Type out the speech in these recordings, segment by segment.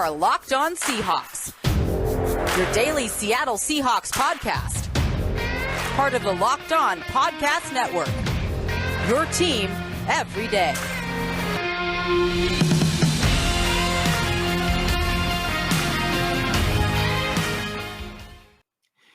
are Locked On Seahawks, your daily Seattle Seahawks podcast. Part of the Locked On Podcast Network, your team every day.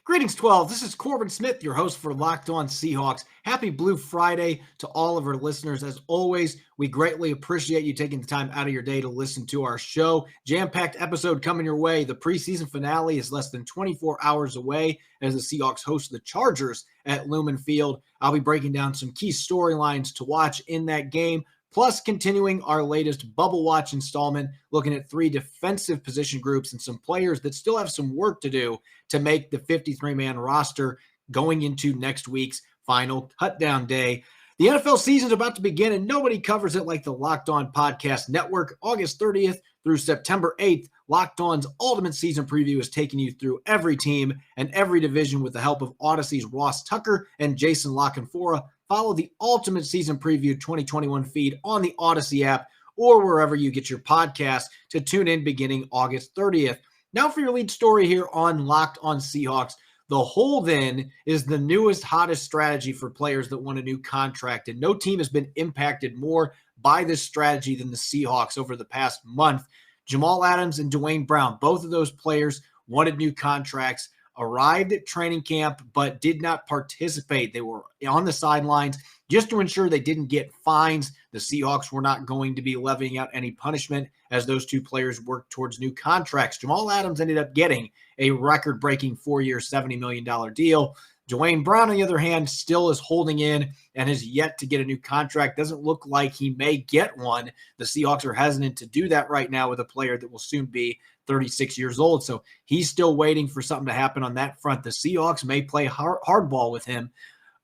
Greetings, 12. This is Corbin Smith, your host for Locked On Seahawks. Happy Blue Friday to all of our listeners. As always, we greatly appreciate you taking the time out of your day to listen to our show. Jam-packed episode coming your way. The preseason finale is less than 24 hours away as the Seahawks host the Chargers at Lumen Field. I'll be breaking down some key storylines to watch in that game, plus continuing our latest Bubble Watch installment, looking at 3 defensive position groups and some players that still have some work to do to make the 53-man roster going into next week's final cut-down day. The NFL season is about to begin, and nobody covers it like the Locked On Podcast Network. August 30th through September 8th, Locked On's Ultimate Season Preview is taking you through every team and every division with the help of Odyssey's Ross Tucker and Jason Lockenfora. Follow the Ultimate Season Preview 2021 feed on the Odyssey app or wherever you get your podcasts to tune in beginning August 30th. Now for your lead story here on Locked On Seahawks. The hold-in is the newest, hottest strategy for players that want a new contract, and no team has been impacted more by this strategy than the Seahawks over the past month. Jamal Adams and Dwane Brown, both of those players wanted new contracts, arrived at training camp, but did not participate. They were on the sidelines just to ensure they didn't get fines. The Seahawks were not going to be levying out any punishment as those two players worked towards new contracts. Jamal Adams ended up getting a record-breaking 4-year, $70 million deal. Dwane Brown, on the other hand, still is holding in and has yet to get a new contract. Doesn't look like he may get one. The Seahawks are hesitant to do that right now with a player that will soon be 36 years old. So he's still waiting for something to happen on that front. The Seahawks may play hardball with him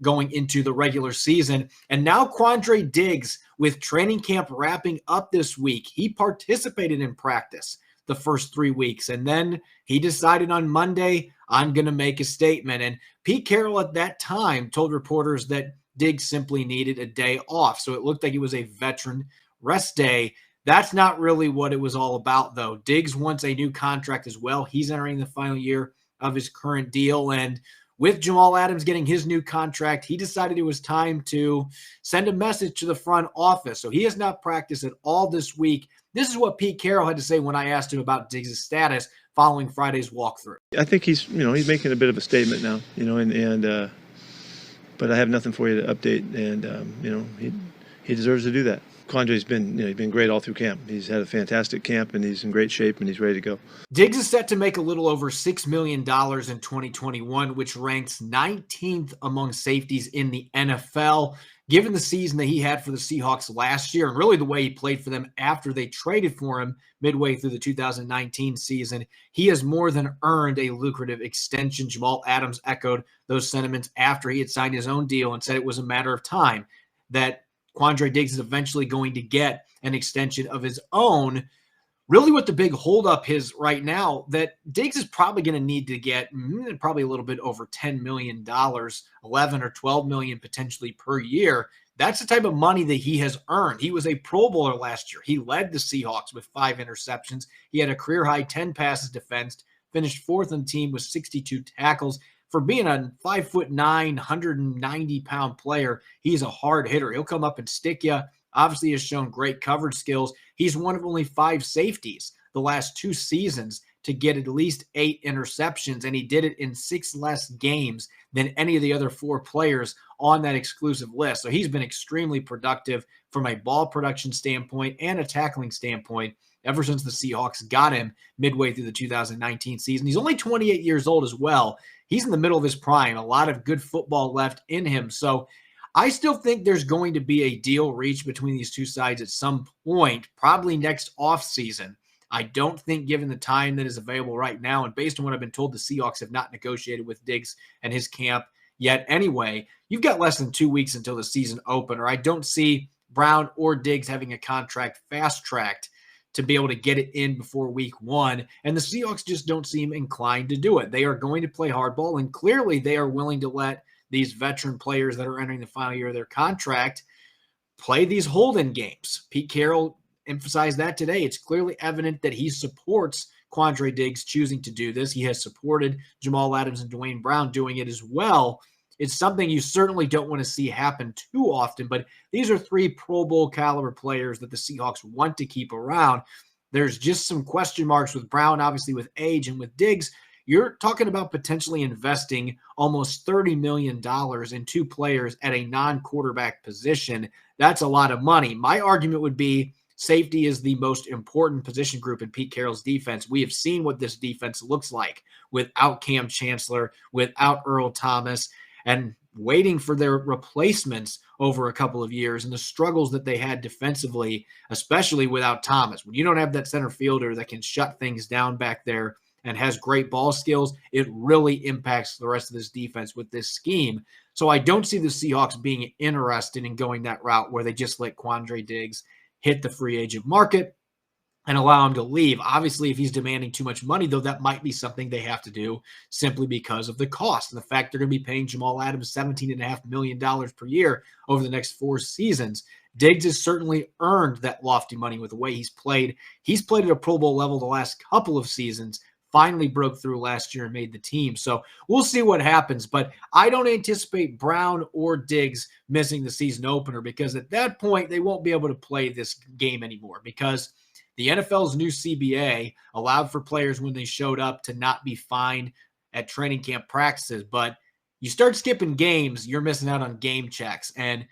going into the regular season. And now Quandre Diggs, with training camp wrapping up this week, he participated in practice the first 3 weeks. And then he decided on Monday, I'm going to make a statement. And Pete Carroll at that time told reporters that Diggs simply needed a day off. So it looked like it was a veteran rest day. That's not really what it was all about, though. Diggs wants a new contract as well. He's entering the final year of his current deal. And with Jamal Adams getting his new contract, he decided it was time to send a message to the front office. So he has not practiced at all this week. This is what Pete Carroll had to say when I asked him about Diggs' status following Friday's walkthrough. I think he's making a bit of a statement now, but I have nothing for you to update, and he deserves to do that. Quandre's been great all through camp. He's had a fantastic camp, and he's in great shape, and he's ready to go. Diggs is set to make a little over $6 million in 2021, which ranks 19th among safeties in the NFL. Given the season that he had for the Seahawks last year, and really the way he played for them after they traded for him midway through the 2019 season, he has more than earned a lucrative extension. Jamal Adams echoed those sentiments after he had signed his own deal and said it was a matter of time that Quandre Diggs is eventually going to get an extension of his own. Really what the big holdup is right now, that Diggs is probably going to need to get probably a little bit over $10 million, 11 or 12 million potentially per year. That's the type of money that he has earned. He was a Pro Bowler last year. He led the Seahawks with 5 interceptions. He had a career-high 10 passes defensed, finished 4th on the team with 62 tackles. For being a 5'9", 190-pound player, he's a hard hitter. He'll come up and stick you. Obviously has shown great coverage skills. He's one of only 5 safeties the last 2 seasons to get at least 8 interceptions, and he did it in 6 less games than any of the other 4 players on that exclusive list. So he's been extremely productive from a ball production standpoint and a tackling standpoint ever since the Seahawks got him midway through the 2019 season. He's only 28 years old as well. He's in the middle of his prime, a lot of good football left in him. So I still think there's going to be a deal reached between these two sides at some point, probably next offseason. I don't think, given the time that is available right now, and based on what I've been told, the Seahawks have not negotiated with Diggs and his camp yet anyway. You've got less than 2 weeks until the season opener. I don't see Brown or Diggs having a contract fast-tracked to be able to get it in before week 1, and the Seahawks just don't seem inclined to do it. They are going to play hardball, and clearly they are willing to let these veteran players that are entering the final year of their contract play these hold-in games. Pete Carroll emphasized that today. It's clearly evident that he supports Quandre Diggs choosing to do this. He has supported Jamal Adams and Dwane Brown doing it as well. It's something you certainly don't want to see happen too often, but these are 3 Pro Bowl caliber players that the Seahawks want to keep around. There's just some question marks with Brown, obviously with age, and with Diggs. You're talking about potentially investing almost $30 million in 2 players at a non-quarterback position. That's a lot of money. My argument would be safety is the most important position group in Pete Carroll's defense. We have seen what this defense looks like without Cam Chancellor, without Earl Thomas, and waiting for their replacements over a couple of years and the struggles that they had defensively, especially without Thomas. When you don't have that center fielder that can shut things down back there and has great ball skills, it really impacts the rest of this defense with this scheme. So I don't see the Seahawks being interested in going that route where they just let Quandre Diggs hit the free agent market and allow him to leave. Obviously, if he's demanding too much money, though, that might be something they have to do simply because of the cost and the fact they're going to be paying Jamal Adams $17.5 million per year over the next 4 seasons. Diggs has certainly earned that lofty money with the way he's played. He's played at a Pro Bowl level the last couple of seasons, finally broke through last year and made the team. So we'll see what happens, but I don't anticipate Brown or Diggs missing the season opener because at that point, they won't be able to play this game anymore because the NFL's new CBA allowed for players when they showed up to not be fined at training camp practices. But you start skipping games, you're missing out on game checks. And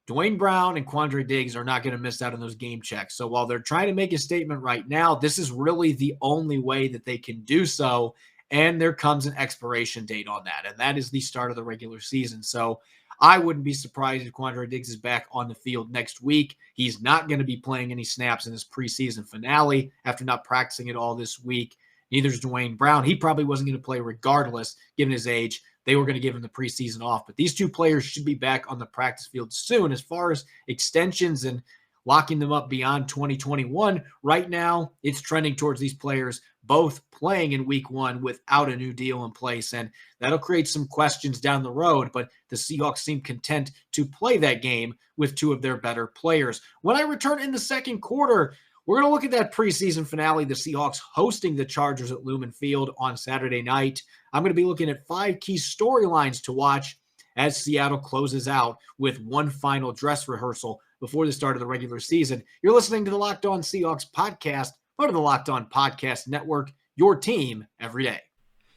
Dwane Brown and Quandre Diggs are not going to miss out on those game checks. So while they're trying to make a statement right now, this is really the only way that they can do so. And there comes an expiration date on that. And that is the start of the regular season. So I wouldn't be surprised if Quandre Diggs is back on the field next week. He's not going to be playing any snaps in his preseason finale after not practicing at all this week. Neither is Dwane Brown. He probably wasn't going to play regardless, given his age. They were going to give him the preseason off. But these 2 players should be back on the practice field soon. As far as extensions and locking them up beyond 2021, right now it's trending towards these players both playing in week 1 without a new deal in place. And that'll create some questions down the road, but the Seahawks seem content to play that game with 2 of their better players. When I return in the second quarter, we're going to look at that preseason finale, the Seahawks hosting the Chargers at Lumen Field on Saturday night. I'm going to be looking at 5 key storylines to watch as Seattle closes out with one final dress rehearsal before the start of the regular season. You're listening to the Locked On Seahawks podcast, part of the Locked On Podcast Network, your team every day.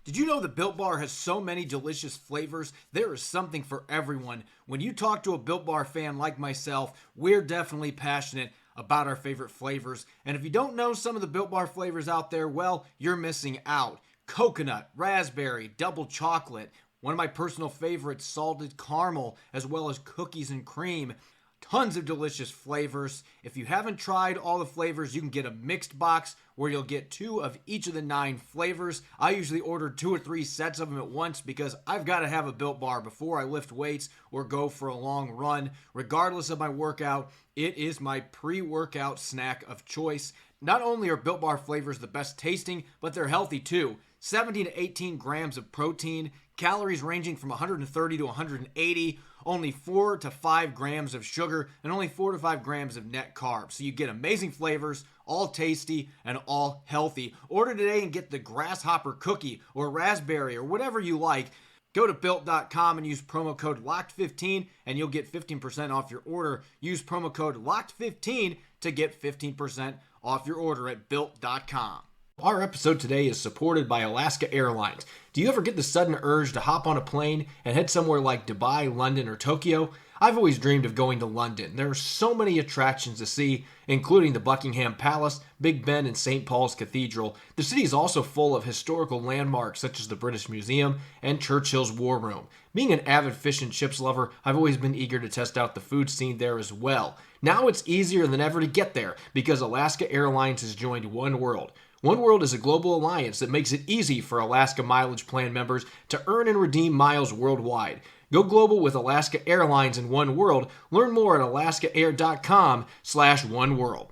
Did you know that Built Bar has so many delicious flavors? There is something for everyone. When you talk to a Built Bar fan like myself, we're definitely passionate about our favorite flavors. And if you don't know some of the Built Bar flavors out there, well, you're missing out. Coconut, raspberry, double chocolate, one of my personal favorites, salted caramel, as well as cookies and cream. Tons of delicious flavors. If you haven't tried all the flavors, you can get a mixed box where you'll get 2 of each of the 9 flavors. I usually order 2 or 3 sets of them at once because I've got to have a Built Bar before I lift weights or go for a long run. Regardless of my workout, it is my pre-workout snack of choice. Not only are Built Bar flavors the best tasting, but they're healthy too. 17 to 18 grams of protein, calories ranging from 130 to 180, only 4 to 5 grams of sugar, and only 4 to 5 grams of net carbs. So you get amazing flavors, all tasty, and all healthy. Order today and get the grasshopper cookie or raspberry or whatever you like. Go to Built.com and use promo code LOCKED15 and you'll get 15% off your order. Use promo code LOCKED15 to get 15% off your order at Built.com. Our episode today is supported by Alaska Airlines. Do you ever get the sudden urge to hop on a plane and head somewhere like Dubai, London, or Tokyo? I've always dreamed of going to London. There are so many attractions to see, including the Buckingham Palace, Big Ben, and St. Paul's Cathedral. The city is also full of historical landmarks such as the British Museum and Churchill's War Room. Being an avid fish and chips lover, I've always been eager to test out the food scene there as well. Now it's easier than ever to get there because Alaska Airlines has joined One World. One World is a global alliance that makes it easy for Alaska Mileage Plan members to earn and redeem miles worldwide. Go global with Alaska Airlines and One World. Learn more at alaskaair.com/oneworld.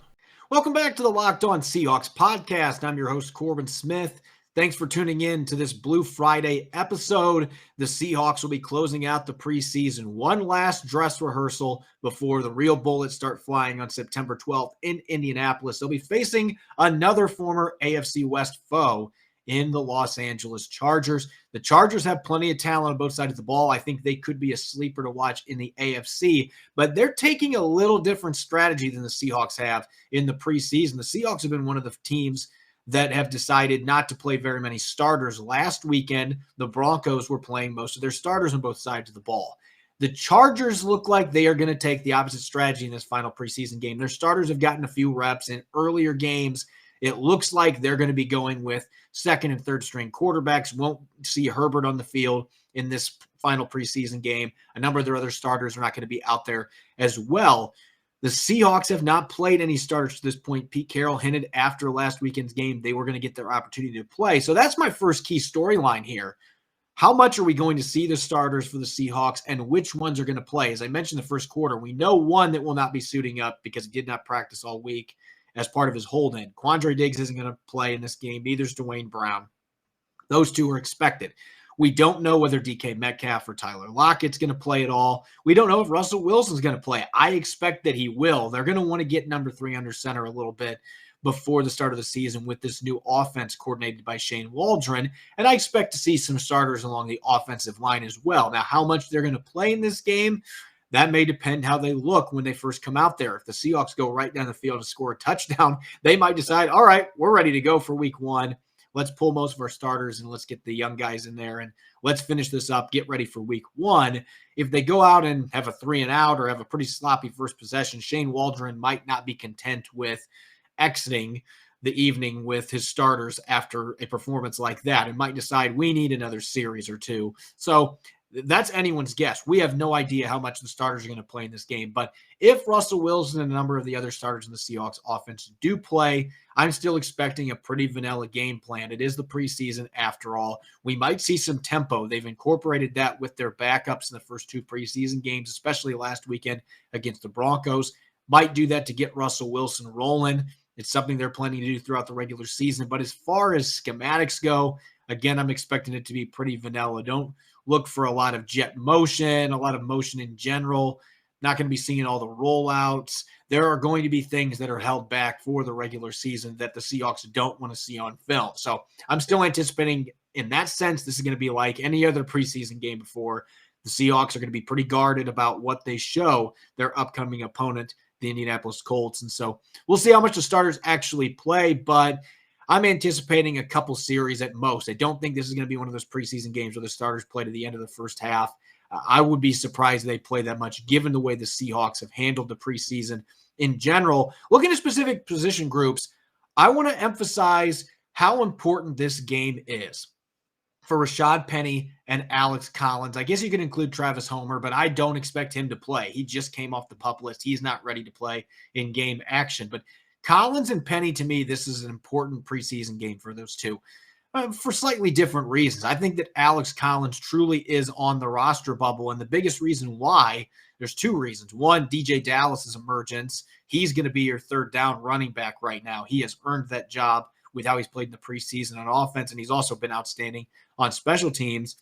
Welcome back to the Locked On Seahawks podcast. I'm your host, Corbin Smith. Thanks for tuning in to this Blue Friday episode. The Seahawks will be closing out the preseason. One last dress rehearsal before the real bullets start flying on September 12th in Indianapolis. They'll be facing another former AFC West foe in the Los Angeles Chargers. The Chargers have plenty of talent on both sides of the ball. I think they could be a sleeper to watch in the AFC, but they're taking a little different strategy than the Seahawks have in the preseason. The Seahawks have been one of the teams that have decided not to play very many starters. Last weekend, the Broncos were playing most of their starters on both sides of the ball. The Chargers look like they are going to take the opposite strategy in this final preseason game. Their starters have gotten a few reps in earlier games. It looks like they're going to be going with second and third string quarterbacks. Won't see Herbert on the field in this final preseason game. A number of their other starters are not going to be out there as well. The Seahawks have not played any starters to this point. Pete Carroll hinted after last weekend's game they were going to get their opportunity to play. So that's my first key storyline here. How much are we going to see the starters for the Seahawks, and which ones are going to play? As I mentioned the first quarter, we know one that will not be suiting up because he did not practice all week as part of his hold-in. Quandre Diggs isn't going to play in this game. Neither is Dwane Brown. Those two are expected. We don't know whether DK Metcalf or Tyler Lockett's going to play at all. We don't know if Russell Wilson's going to play. I expect that he will. They're going to want to get number 3 under center a little bit before the start of the season with this new offense coordinated by Shane Waldron. And I expect to see some starters along the offensive line as well. Now, how much they're going to play in this game, that may depend how they look when they first come out there. If the Seahawks go right down the field to score a touchdown, they might decide, all right, we're ready to go for week 1. Let's pull most of our starters and let's get the young guys in there and let's finish this up, get ready for week 1. If they go out and have a 3 and out or have a pretty sloppy first possession, Shane Waldron might not be content with exiting the evening with his starters after a performance like that and might decide we need another series or two. So that's anyone's guess. We have no idea how much the starters are going to play in this game. But if Russell Wilson and a number of the other starters in the Seahawks offense do play, I'm still expecting a pretty vanilla game plan. It is the preseason after all. We might see some tempo. They've incorporated that with their backups in the first 2 preseason games, especially last weekend against the Broncos. Might do that to get Russell Wilson rolling. It's something they're planning to do throughout the regular season. But as far as schematics go, again, I'm expecting it to be pretty vanilla. Don't look for a lot of jet motion, a lot of motion in general. Not going to be seeing all the rollouts. There are going to be things that are held back for the regular season that the Seahawks don't want to see on film. So I'm still anticipating in that sense, this is going to be like any other preseason game before. The Seahawks are going to be pretty guarded about what they show their upcoming opponent, the Indianapolis Colts. And so we'll see how much the starters actually play, but I'm anticipating a couple series at most. I don't think this is going to be one of those preseason games where the starters play to the end of the first half. I would be surprised if they play that much given the way the Seahawks have handled the preseason in general. Looking at specific position groups, I want to emphasize how important this game is for Rashad Penny and Alex Collins. I guess you can include Travis Homer, but I don't expect him to play. He just came off the PUP list. He's not ready to play in game action. But Collins and Penny, to me, this is an important preseason game for those two for slightly different reasons. I think that Alex Collins truly is on the roster bubble, and the biggest reason why, there's 2 reasons. One, DJ Dallas's emergence. He's going to be your third down running back right now. He has earned that job with how he's played in the preseason on offense, and he's also been outstanding on special teams.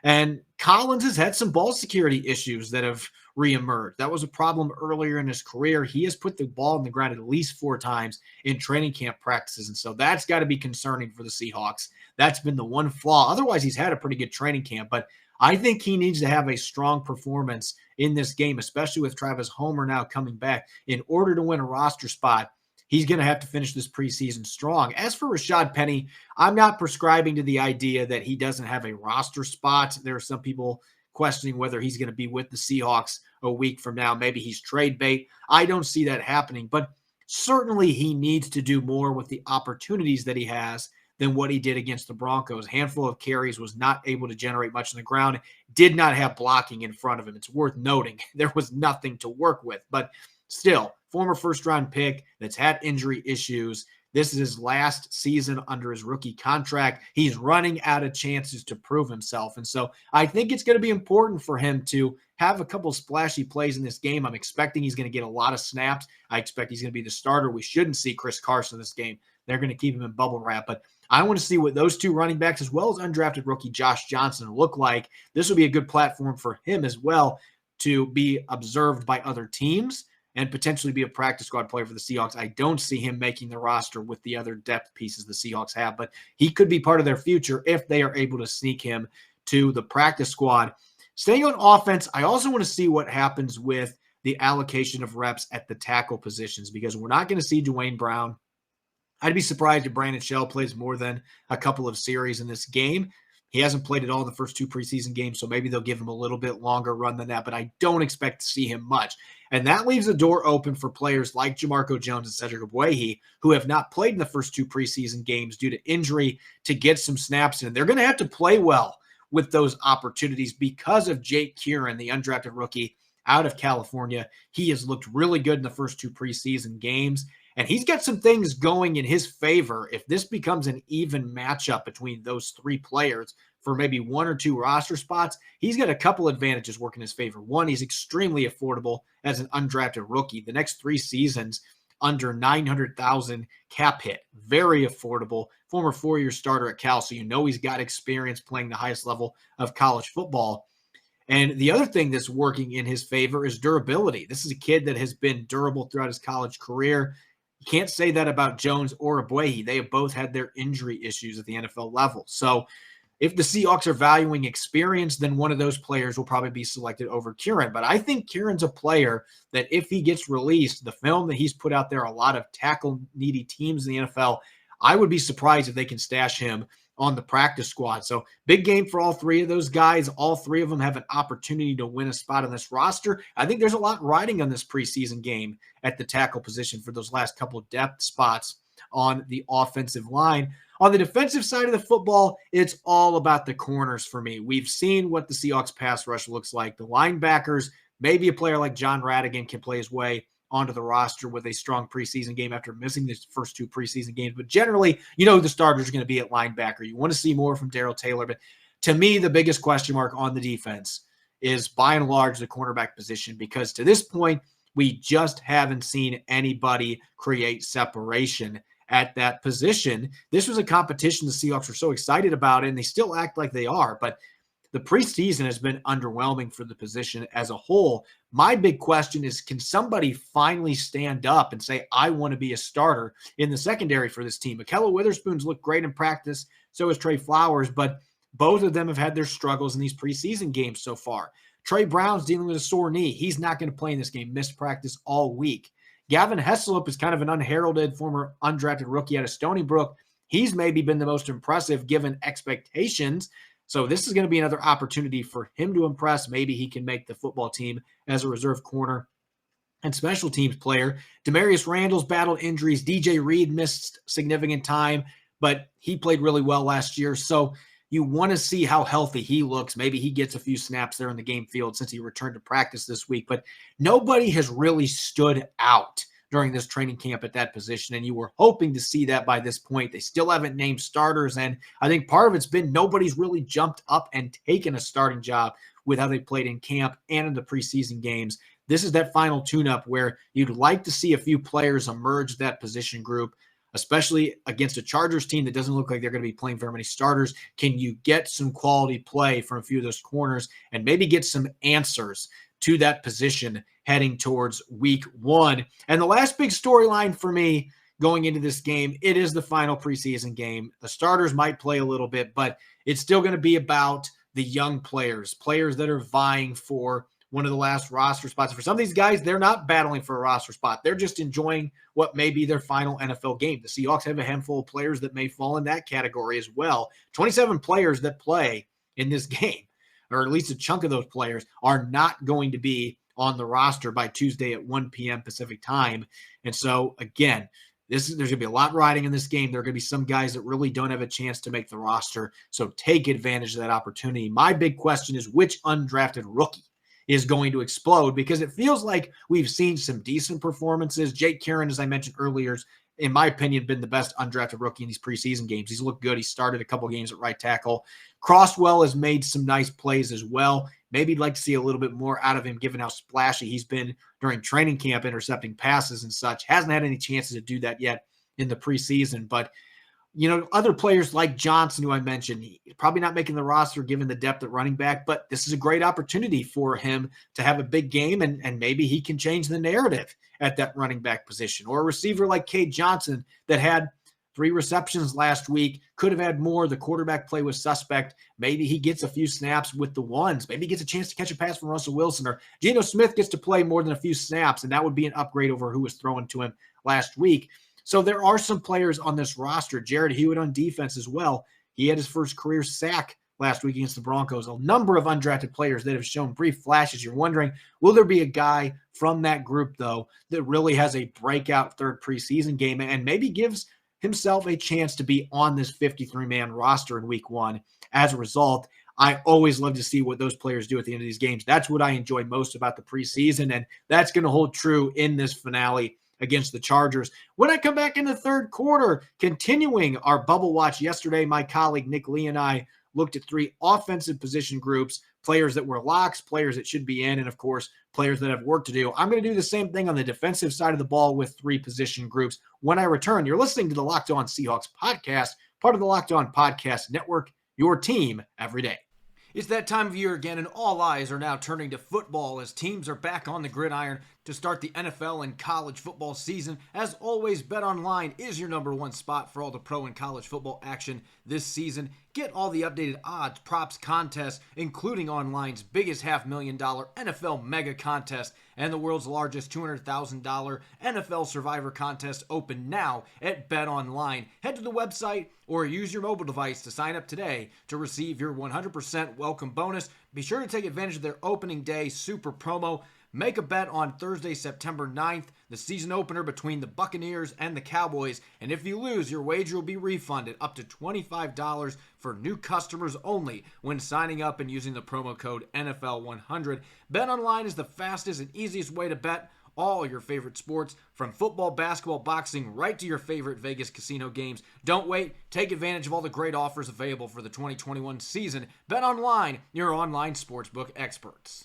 And Collins has had some ball security issues that have reemerged. That was a problem earlier in his career. He has put the ball in the ground at least 4 times in training camp practices. And so that's got to be concerning for the Seahawks. That's been the one flaw. Otherwise, he's had a pretty good training camp. But I think he needs to have a strong performance in this game, especially with Travis Homer now coming back. In order to win a roster spot, he's going to have to finish this preseason strong. As for Rashad Penny, I'm not prescribing to the idea that he doesn't have a roster spot. There are some people questioning whether he's going to be with the Seahawks a week from now. Maybe he's trade bait. I don't see that happening, but certainly he needs to do more with the opportunities that he has than what he did against the Broncos. Handful of carries, was not able to generate much on the ground, did not have blocking in front of him. It's worth noting there was nothing to work with, but still, former first-round pick that's had injury issues, This is his last season under his rookie contract. He's running out of chances to prove himself. And so I think it's going to be important for him to have a couple splashy plays in this game. I'm expecting he's going to get a lot of snaps. I expect he's going to be the starter. We shouldn't see Chris Carson this game. They're going to keep him in bubble wrap. But I want to see what those two running backs, as well as undrafted rookie Josh Johnson, look like. This will be a good platform for him as well to be observed by other teams and potentially be a practice squad player for the Seahawks. I don't see him making the roster with the other depth pieces the Seahawks have, but he could be part of their future if they are able to sneak him to the practice squad. Staying on offense, I also want to see what happens with the allocation of reps at the tackle positions, because we're not going to see Dwane Brown. I'd be surprised if Brandon Shell plays more than a couple of series in this game. He hasn't played at all in the first two preseason games, so maybe they'll give him a little bit longer run than that, but I don't expect to see him much. And that leaves the door open for players like Jamarco Jones and Cedric Ogbuehi, who have not played in the first two preseason games due to injury, to get some snaps in. They're going to have to play well with those opportunities because of Jake Kieran, the undrafted rookie out of California. He has looked really good in the first two preseason games, and he's got some things going in his favor. If this becomes an even matchup between those three players for maybe one or two roster spots, he's got a couple advantages working in his favor. One, he's extremely affordable as an undrafted rookie. The next 3 seasons, under $900,000 cap hit. Very affordable. Former 4-year starter at Cal, so you know he's got experience playing the highest level of college football. And the other thing that's working in his favor is durability. This is a kid that has been durable throughout his college career. You can't say that about Jones or Ogbuehi. They have both had their injury issues at the NFL level. So if the Seahawks are valuing experience, then one of those players will probably be selected over Kieran. But I think Kieran's a player that if he gets released, the film that he's put out there, a lot of tackle-needy teams in the NFL, I would be surprised if they can stash him on the practice squad. So big game for all three of those guys. All three of them have an opportunity to win a spot on this roster. I think there's a lot riding on this preseason game at the tackle position for those last couple of depth spots on the offensive line. On the defensive side of the football, it's all about the corners for me. We've seen what the Seahawks pass rush looks like. The linebackers, maybe a player like John Radigan can play his way onto the roster with a strong preseason game after missing the first two preseason games. But generally, you know who the starters are going to be at linebacker. You want to see more from Darrell Taylor. But to me, the biggest question mark on the defense is by and large the cornerback position, because to this point, we just haven't seen anybody create separation at that position. This was a competition the Seahawks were so excited about, and they still act like they are. But the preseason has been underwhelming for the position as a whole. My big question is, can somebody finally stand up and say, I want to be a starter in the secondary for this team? Ahkello Witherspoon's looked great in practice. So has Trey Flowers, but both of them have had their struggles in these preseason games so far. Trey Brown's dealing with a sore knee. He's not going to play in this game, missed practice all week. Gavin Hesselope is kind of an unheralded former undrafted rookie out of Stony Brook. He's maybe been the most impressive given expectations. So this is going to be another opportunity for him to impress. Maybe he can make the football team as a reserve corner and special teams player. Demarius Randall's battled injuries. DJ Reed missed significant time, but he played really well last year. So you want to see how healthy he looks. Maybe he gets a few snaps there in the game field since he returned to practice this week. But nobody has really stood out during this training camp at that position, and you were hoping to see that by this point. They still haven't named starters, and I think part of it's been nobody's really jumped up and taken a starting job with how they played in camp and in the preseason games. This is that final tune-up where you'd like to see a few players emerge that position group, especially against a Chargers team that doesn't look like they're going to be playing very many starters. Can you get some quality play from a few of those corners and maybe get some answers to that position heading towards week 1? And the last big storyline for me going into this game, it is the final preseason game. The starters might play a little bit, but it's still going to be about the young players that are vying for one of the last roster spots. For some of these guys, they're not battling for a roster spot. They're just enjoying what may be their final NFL game. The Seahawks have a handful of players that may fall in that category as well. 27 players that play in this game, or at least a chunk of those players, are not going to be on the roster by Tuesday at 1 p.m. Pacific time. And so, again, there's going to be a lot riding in this game. There are going to be some guys that really don't have a chance to make the roster. So take advantage of that opportunity. My big question is, which undrafted rookie is going to explode? Because it feels like we've seen some decent performances. Jake Kieran, as I mentioned earlier, in my opinion, been the best undrafted rookie in these preseason games. He's looked good. He started a couple games at right tackle. Crosswell has made some nice plays as well. Maybe you'd like to see a little bit more out of him, given how splashy he's been during training camp, intercepting passes and such. Hasn't had any chances to do that yet in the preseason. But, other players like Johnson, who I mentioned, probably not making the roster given the depth at running back, but this is a great opportunity for him to have a big game, and maybe he can change the narrative at that running back position. Or a receiver like Cade Johnson that had 3 receptions last week, could have had more. The quarterback play was suspect. Maybe he gets a few snaps with the ones. Maybe he gets a chance to catch a pass from Russell Wilson, or Geno Smith gets to play more than a few snaps, and that would be an upgrade over who was thrown to him last week. So there are some players on this roster. Jared Hewitt on defense as well. He had his first career sack last week against the Broncos. A number of undrafted players that have shown brief flashes. You're wondering, will there be a guy from that group, though, that really has a breakout third preseason game and maybe gives himself a chance to be on this 53-man roster in week 1? As a result, I always love to see what those players do at the end of these games. That's what I enjoy most about the preseason, and that's going to hold true in this finale against the Chargers. When I come back in the third quarter, continuing our bubble watch yesterday, my colleague Nick Lee and I looked at 3 offensive position groups, players that were locks, players that should be in, and of course, players that have work to do. I'm going to do the same thing on the defensive side of the ball with 3 position groups. When I return, you're listening to the Locked On Seahawks podcast, part of the Locked On Podcast Network, your team every day. It's that time of year again, and all eyes are now turning to football as teams are back on the gridiron to start the NFL and college football season. As always, BetOnline is your number one spot for all the pro and college football action this season. Get all the updated odds, props, contests, including online's biggest $500,000 NFL mega contest and the world's largest $200,000 NFL Survivor contest open now at BetOnline. Head to the website or use your mobile device to sign up today to receive your 100% welcome bonus. Be sure to take advantage of their opening day super promo. Make a bet on Thursday, September 9th, the season opener between the Buccaneers and the Cowboys. And if you lose, your wager will be refunded up to $25 for new customers only when signing up and using the promo code NFL100. BetOnline is the fastest and easiest way to bet all your favorite sports, from football, basketball, boxing, right to your favorite Vegas casino games. Don't wait. Take advantage of all the great offers available for the 2021 season. BetOnline, your online sportsbook experts.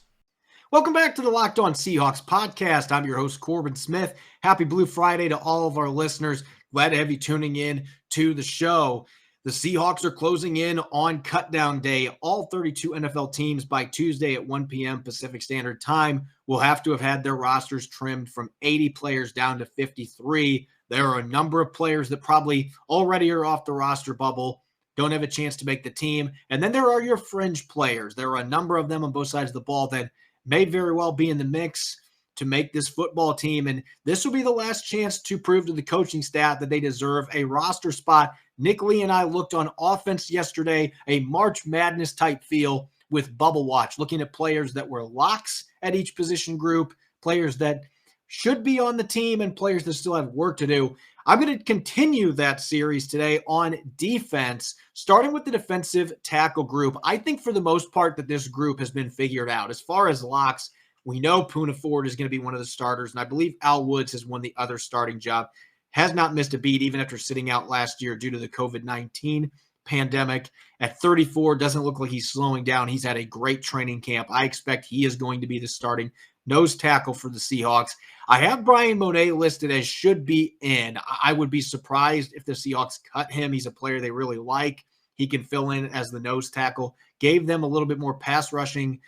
Welcome back to the Locked On Seahawks podcast. I'm your host, Corbin Smith. Happy Blue Friday to all of our listeners. Glad to have you tuning in to the show. The Seahawks are closing in on cutdown day. All 32 NFL teams by Tuesday at 1 p.m. Pacific Standard Time will have to have had their rosters trimmed from 80 players down to 53. There are a number of players that probably already are off the roster bubble, don't have a chance to make the team. And then there are your fringe players. There are a number of them on both sides of the ball that may very well be in the mix to make this football team. And this will be the last chance to prove to the coaching staff that they deserve a roster spot. Nick Lee and I looked on offense yesterday, a March Madness type feel with Bubble Watch, looking at players that were locks at each position group, players that should be on the team, and players that still have work to do. I'm going to continue that series today on defense, starting with the defensive tackle group. I think for the most part that this group has been figured out. As far as locks, we know Poona Ford is going to be one of the starters, and I believe Al Woods has won the other starting job. Has not missed a beat even after sitting out last year due to the COVID-19 pandemic. At 34, doesn't look like he's slowing down. He's had a great training camp. I expect he is going to be the starting nose tackle for the Seahawks. I have Brian Monet listed as should be in. I would be surprised if the Seahawks cut him. He's a player they really like. He can fill in as the nose tackle. Gave them a little bit more pass rushing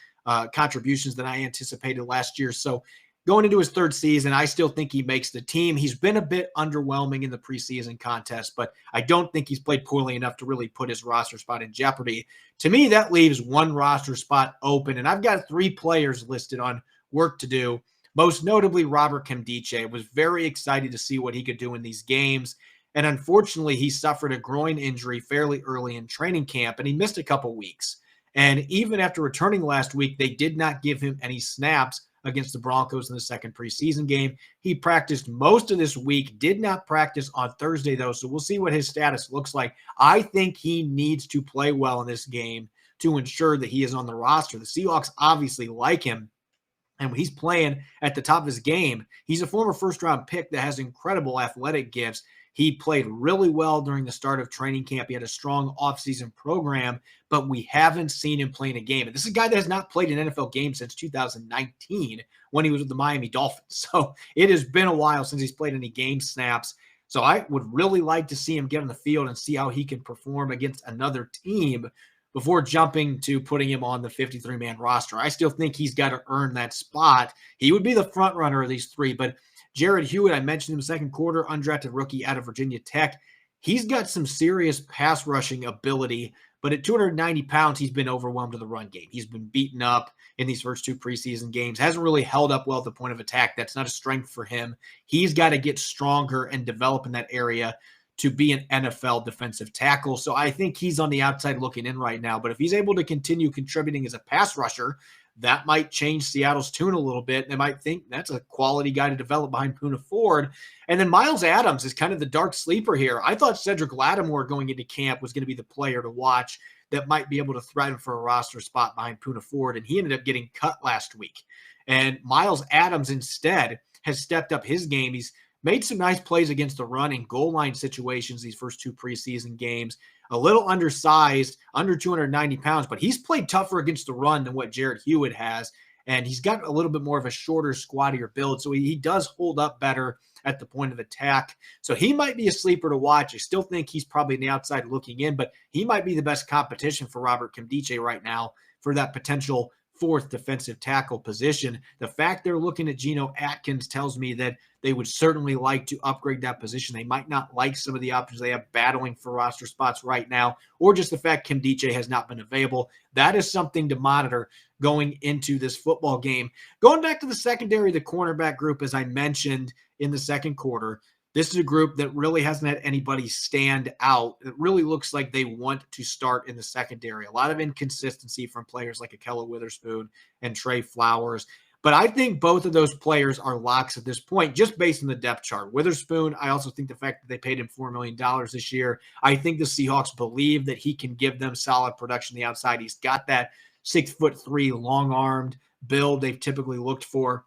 contributions than I anticipated last year. So going into his third season, I still think he makes the team. He's been a bit underwhelming in the preseason contest, but I don't think he's played poorly enough to really put his roster spot in jeopardy. To me, that leaves one roster spot open, and I've got 3 players listed on work to do, most notably Robert Kim Dicey. I was very excited to see what he could do in these games, and unfortunately, he suffered a groin injury fairly early in training camp, and he missed a couple weeks. And even after returning last week, they did not give him any snaps against the Broncos in the second preseason game. He practiced most of this week, did not practice on Thursday, though, so we'll see what his status looks like. I think he needs to play well in this game to ensure that he is on the roster. The Seahawks obviously like him. And when he's playing at the top of his game, he's a former first-round pick that has incredible athletic gifts. He played really well during the start of training camp. He had a strong offseason program, but we haven't seen him playing a game. And this is a guy that has not played an NFL game since 2019 when he was with the Miami Dolphins. So it has been a while since he's played any game snaps. So I would really like to see him get on the field and see how he can perform against another team before jumping to putting him on the 53-man roster. I still think he's got to earn that spot. He would be the front runner of these three, but Jared Hewitt, I mentioned him second quarter, undrafted rookie out of Virginia Tech. He's got some serious pass rushing ability, but at 290 pounds, he's been overwhelmed to the run game. He's been beaten up in these first two preseason games, hasn't really held up well at the point of attack. That's not a strength for him. He's got to get stronger and develop in that area to be an NFL defensive tackle. So I think he's on the outside looking in right now. But if he's able to continue contributing as a pass rusher, that might change Seattle's tune a little bit. They might think that's a quality guy to develop behind Poona Ford. And then Miles Adams is kind of the dark sleeper here. I thought Cedric Lattimore going into camp was going to be the player to watch that might be able to threaten for a roster spot behind Poona Ford, and he ended up getting cut last week. And Miles Adams instead has stepped up his game. He's made some nice plays against the run in goal line situations these first two preseason games. A little undersized, under 290 pounds, but he's played tougher against the run than what Jared Hewitt has. And he's got a little bit more of a shorter, squattier build. So he does hold up better at the point of attack. So he might be a sleeper to watch. I still think he's probably on the outside looking in, but he might be the best competition for Robert Kim Dicey right now for that potential fourth defensive tackle position. The fact they're looking at Geno Atkins tells me that they would certainly like to upgrade that position. They might not like some of the options they have battling for roster spots right now, or just the fact Kim Dicey has not been available. That is something to monitor going into this football game. Going back to the secondary, the cornerback group, as I mentioned in the second quarter, this is a group that really hasn't had anybody stand out. It really looks like they want to start in the secondary. A lot of inconsistency from players like Ahkello Witherspoon and Trey Flowers. But I think both of those players are locks at this point, just based on the depth chart. Witherspoon, I also think the fact that they paid him $4 million this year, I think the Seahawks believe that he can give them solid production on the outside. He's got that 6'3", long-armed build they've typically looked for.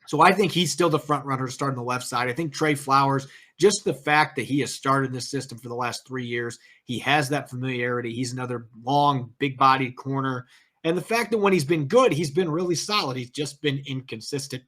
So I think he's still the front runner to start on the left side. I think Trey Flowers, just the fact that he has started this system for the last 3 years, he has that familiarity. He's another long, big-bodied corner. And the fact that when he's been good, he's been really solid. He's just been inconsistent,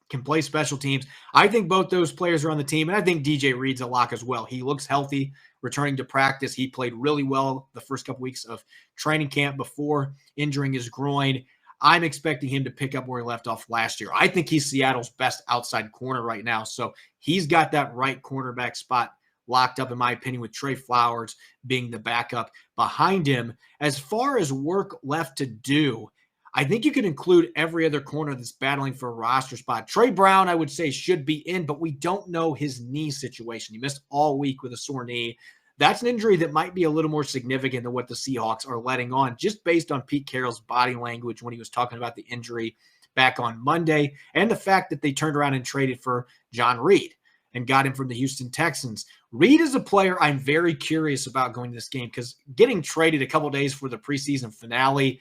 can play special teams. I think both those players are on the team, and I think DJ Reed's a lock as well. He looks healthy, returning to practice. He played really well the first couple weeks of training camp before injuring his groin. I'm expecting him to pick up where he left off last year. I think he's Seattle's best outside corner right now. So he's got that right cornerback spot locked up, in my opinion, with Trey Flowers being the backup behind him. As far as work left to do, I think you could include every other corner that's battling for a roster spot. Trey Brown, I would say, should be in, but we don't know his knee situation. He missed all week with a sore knee. That's an injury that might be a little more significant than what the Seahawks are letting on, just based on Pete Carroll's body language when he was talking about the injury back on Monday, and the fact that they turned around and traded for John Reed and got him from the Houston Texans. Reed is a player I'm very curious about going to this game, because getting traded a couple days for the preseason finale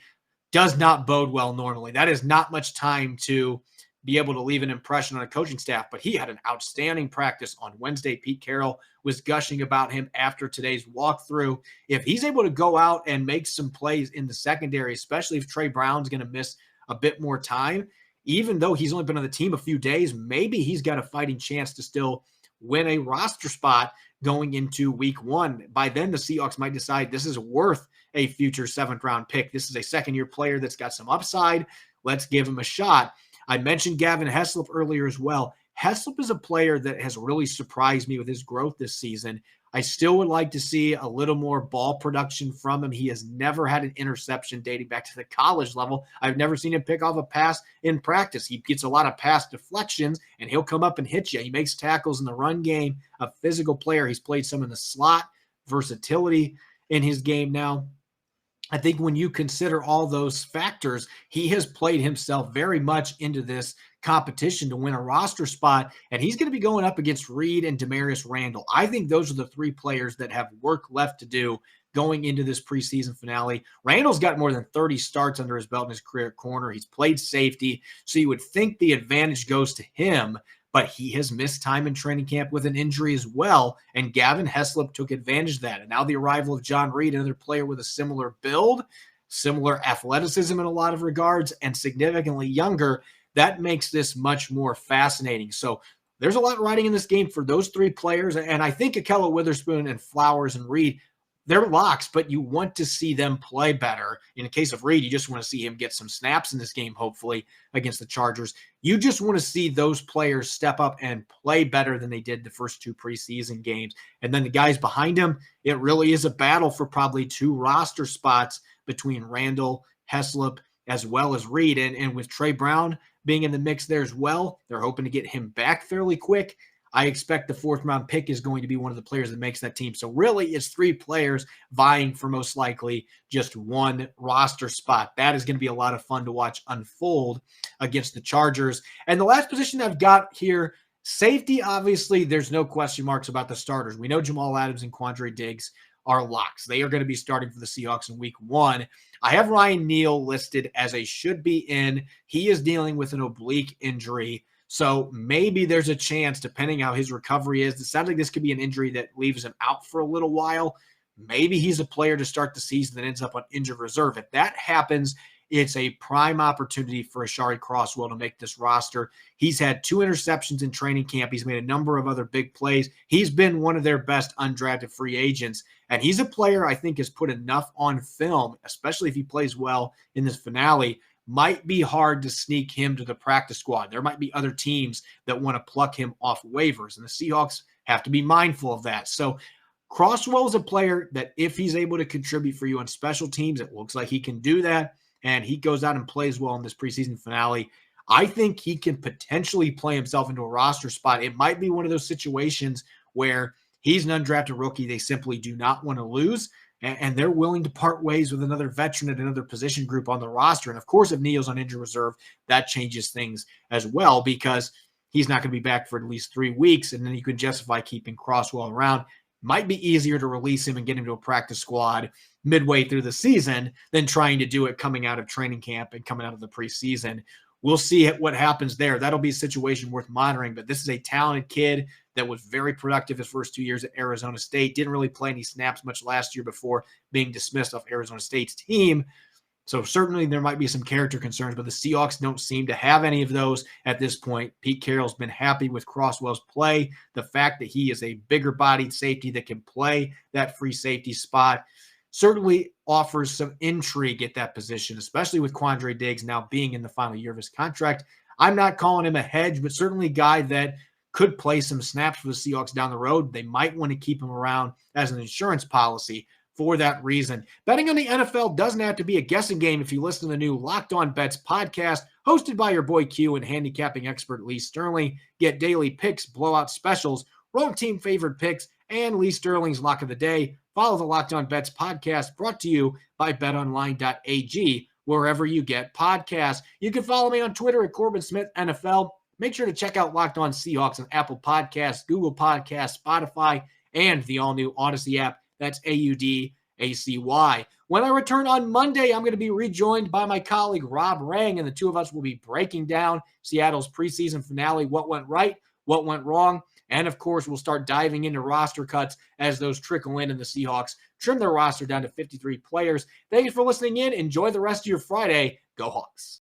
does not bode well normally. That is not much time to be able to leave an impression on a coaching staff, but he had an outstanding practice on Wednesday. Pete Carroll was gushing about him after today's walkthrough. If he's able to go out and make some plays in the secondary, especially if Trey Brown's going to miss a bit more time, even though he's only been on the team a few days, maybe he's got a fighting chance to still win a roster spot going into week one. By then, the Seahawks might decide this is worth a future 7th-round pick. This is a second-year player that's got some upside. Let's give him a shot. I mentioned Gavin Hesselope earlier as well. Hesselope is a player that has really surprised me with his growth this season. I still would like to see a little more ball production from him. He has never had an interception dating back to the college level. I've never seen him pick off a pass in practice. He gets a lot of pass deflections, and he'll come up and hit you. He makes tackles in the run game, a physical player. He's played some in the slot, versatility in his game now. I think when you consider all those factors, he has played himself very much into this competition to win a roster spot, and he's going to be going up against Reed and Demarius Randall. I think those are the three players that have work left to do going into this preseason finale. Randall's got more than 30 starts under his belt in his career at corner. He's played safety, so you would think the advantage goes to him, but he has missed time in training camp with an injury as well, and Gavin Hesselope took advantage of that. And now the arrival of John Reed, another player with a similar build, similar athleticism in a lot of regards, and significantly younger, that makes this much more fascinating. So there's a lot riding in this game for those three players, and I think Ahkello Witherspoon and Flowers and Reed, they're locks, but you want to see them play better. In the case of Reed, you just want to see him get some snaps in this game, hopefully, against the Chargers. You just want to see those players step up and play better than they did the first two preseason games. And then the guys behind him, it really is a battle for probably two roster spots between Randall, Hesselope, as well as Reed. And with Trey Brown being in the mix there as well, they're hoping to get him back fairly quick. I expect the fourth-round pick is going to be one of the players that makes that team. So really, it's three players vying for most likely just one roster spot. That is going to be a lot of fun to watch unfold against the Chargers. And the last position I've got here, safety, obviously, there's no question marks about the starters. We know Jamal Adams and Quandre Diggs are locks. They are going to be starting for the Seahawks in week 1. I have Ryan Neal listed as a should be in. He is dealing with an oblique injury. So maybe there's a chance, depending how his recovery is. It sounds like this could be an injury that leaves him out for a little while. Maybe he's a player to start the season that ends up on injured reserve. If that happens, it's a prime opportunity for Ashari Crosswell to make this roster. He's had 2 interceptions in training camp. He's made a number of other big plays. He's been one of their best undrafted free agents. And he's a player I think has put enough on film, especially if he plays well in this finale, might be hard to sneak him to the practice squad. There might be other teams that want to pluck him off waivers, and the Seahawks have to be mindful of that. So Crosswell is a player that if he's able to contribute for you on special teams, it looks like he can do that, and he goes out and plays well in this preseason finale. I think he can potentially play himself into a roster spot. It might be one of those situations where he's an undrafted rookie they simply do not want to lose, and they're willing to part ways with another veteran at another position group on the roster. And, of course, if Neal's on injured reserve, that changes things as well because he's not going to be back for at least 3 weeks, and then you can justify keeping Crosswell around. Might be easier to release him and get him to a practice squad midway through the season than trying to do it coming out of training camp and coming out of the preseason. We'll see what happens there. That'll be a situation worth monitoring, but this is a talented kid that was very productive his first 2 years at Arizona State. Didn't really play any snaps much last year before being dismissed off Arizona State's team. So certainly there might be some character concerns, but the Seahawks don't seem to have any of those at this point. Pete Carroll's been happy with Crosswell's play. The fact that he is a bigger-bodied safety that can play that free safety spot certainly offers some intrigue at that position, especially with Quandre Diggs now being in the final year of his contract. I'm not calling him a hedge, but certainly a guy that could play some snaps for the Seahawks down the road. They might want to keep him around as an insurance policy for that reason. Betting on the NFL doesn't have to be a guessing game if you listen to the new Locked On Bets podcast hosted by your boy Q and handicapping expert Lee Sterling. Get daily picks, blowout specials, wrong team favorite picks, and Lee Sterling's Lock of the Day. Follow the Locked On Bets podcast brought to you by betonline.ag, wherever you get podcasts. You can follow me on Twitter at Corbin Smith NFL. Make sure to check out Locked On Seahawks on Apple Podcasts, Google Podcasts, Spotify, and the all-new Odyssey app. That's AUDACY. When I return on Monday, I'm going to be rejoined by my colleague Rob Rang, and the two of us will be breaking down Seattle's preseason finale, what went right, what went wrong, and, of course, we'll start diving into roster cuts as those trickle in and the Seahawks trim their roster down to 53 players. Thank you for listening in. Enjoy the rest of your Friday. Go Hawks.